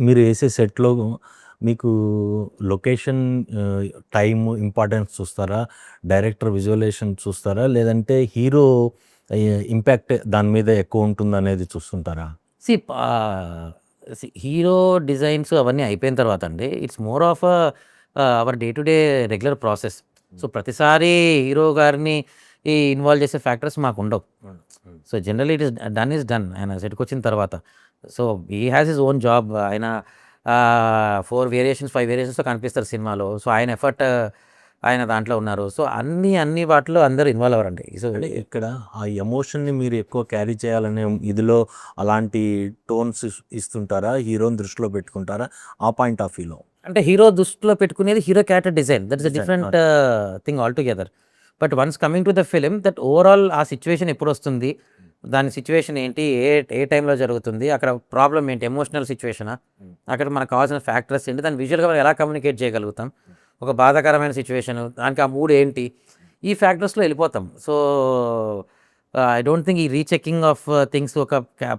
మీరు వేసే సెట్‌లో మీకు లొకేషన్ టైము ఇంపార్టెన్స్ చూస్తారా? డైరెక్టర్ విజువలైజేషన్ చూస్తారా? లేదంటే హీరో ఇంపాక్ట్ దాని మీద ఎక్కువ ఉంటుందనేది చూస్తుంటారా? సి హీరో డిజైన్స్ అవన్నీ అయిపోయిన తర్వాత అండి it's more of our day to day regular process. So ప్రతిసారి హీరో గారిని ఇన్వాల్వ్ చేసే ఫ్యాక్టర్స్ మాకు ఉండవు. So generally it is done is done. ఆయన సెట్కి వచ్చిన తర్వాత so he has his own job. ఆయన 5 వేరియేషన్స్తో కనిపిస్తారు సినిమాలో. సో ఆయన ఎఫర్ట్ ఆయన దాంట్లో ఉన్నారు. సో అన్ని వాటిలో అందరూ ఇన్వాల్వ్ అవ్వరండి. సో అంటే ఇక్కడ ఆ ఎమోషన్‌ని మీరు ఎక్కువ క్యారీ చేయాలనే ఇదిలో అలాంటి టోన్స్ ఇస్తుంటారా? హీరోని దృష్టిలో పెట్టుకుంటారా? ఆ పాయింట్ ఆఫ్ వ్యూలో. అంటే హీరో దృష్టిలో పెట్టుకునేది hero character design. That is design. Different thing all together. But once coming to the film that overall ఆ సిచ్యువేషన్ ఎప్పుడు వస్తుంది, దాని సిచ్యువేషన్ ఏంటి, ఏ ఏ టైంలో జరుగుతుంది, అక్కడ ప్రాబ్లం ఏంటి, ఎమోషనల్ సిచ్యువేషనా, అక్కడ మనకు కావాల్సిన ఫ్యాక్టర్స్ ఏంటి, దాన్ని విజువల్గా మనం ఎలా కమ్యూనికేట్ చేయగలుగుతాం, ఒక బాధాకరమైన సిచ్యువేషన్ దానికి ఆ మూడ్ ఏంటి, ఈ ఫ్యాక్టర్స్లో వెళ్ళిపోతాం. సో ఐ డోంట్ థింక్ ఈ రీచెకింగ్ ఆఫ్ థింగ్స్ ఒక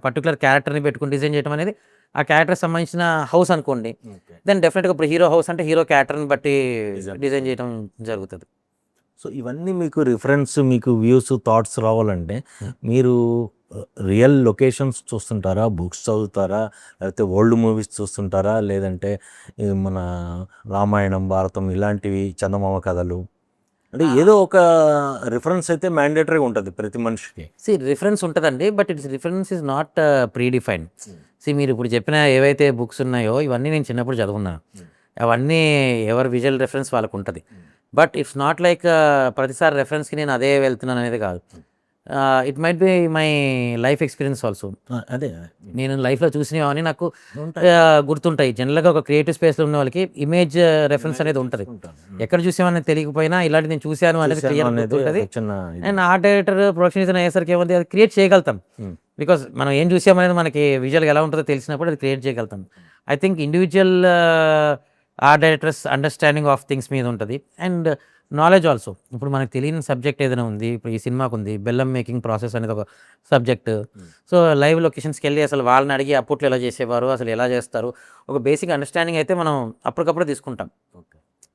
పర్టికులర్ క్యారెక్టర్ని పెట్టుకుని డిజైన్ చేయడం అనేది ఆ క్యారెక్టర్ సంబంధించిన హౌస్ అనుకోండి, దెన్ డెఫినెట్గా ఇప్పుడు హీరో హౌస్ అంటే హీరో క్యారెక్టర్ని బట్టి డిజైన్ చేయడం జరుగుతుంది. సో ఇవన్నీ మీకు రిఫరెన్స్, మీకు వ్యూస్, థాట్స్ రావాలంటే మీరు రియల్ లొకేషన్స్ చూస్తుంటారా? బుక్స్ చదువుతారా? లేకపోతే ఓల్డ్ మూవీస్ చూస్తుంటారా? లేదంటే మన రామాయణం, భారతం ఇలాంటివి చందమామ కథలు, అంటే ఏదో ఒక రిఫరెన్స్ అయితే మ్యాండేటరీగా ఉంటుంది ప్రతి మనిషికి. రిఫరెన్స్ ఉంటుందండి, but it's reference is not pre defined. మీరు ఇప్పుడు చెప్పిన ఏవైతే బుక్స్ ఉన్నాయో ఇవన్నీ నేను చిన్నప్పుడు చదువుకున్నాను. అవన్నీ ఎవరి విజువల్ రెఫరెన్స్ వాళ్ళకు ఉంటుంది. బట్ ఇట్స్ నాట్ లైక్ ప్రతిసారి రెఫరెన్స్కి నేను అదే వెళ్తున్నాను అనేది కాదు. It might be my life experience also. అదే నేను లైఫ్లో చూసినవన్నీ నాకు గుర్తుంటాయి. జనరల్గా ఒక క్రియేటివ్ స్పేస్లో ఉన్న వాళ్ళకి ఇమేజ్ రెఫరెన్స్ అనేది ఉంటుంది. ఎక్కడ చూసామని తెలియకపోయినా ఇలాంటి నేను చూశాను అనేది క్లియర్ ఉంటుంది. And art director production design అయ్యేసరికి ఏముంది, అది క్రియేట్ చేయగలుగుతాం. బికాస్ మనం ఏం చూసామనేది మనకి విజువల్గా ఎలా ఉంటుందో తెలిసినప్పుడు అది క్రియేట్ చేయగలుగుతాం. I think individual art directors understanding of things మీద ఉంటుంది. And knowledge also. ఇప్పుడు మనకు తెలియని సబ్జెక్ట్ ఏదైనా ఉంది, ఇప్పుడు ఈ సినిమాకు ఉంది బెల్లం మేకింగ్ ప్రాసెస్ అనేది ఒక సబ్జెక్ట్. సో లైవ్ లొకేషన్స్కి వెళ్ళి అసలు వాళ్ళని అడిగి అప్పట్లో ఎలా చేసేవారు, అసలు ఎలా చేస్తారు, ఒక బేసిక్ అండర్స్టాండింగ్ అయితే మనం అప్పటికప్పుడు తీసుకుంటాం.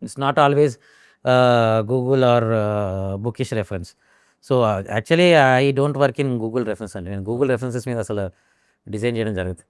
It's not always Google or bookish reference. So actually I don't work in Google reference అండి. నేను గూగుల్ రెఫరెన్సెస్ మీద అసలు డిజైన్ చేయడం జరుగుతుంది.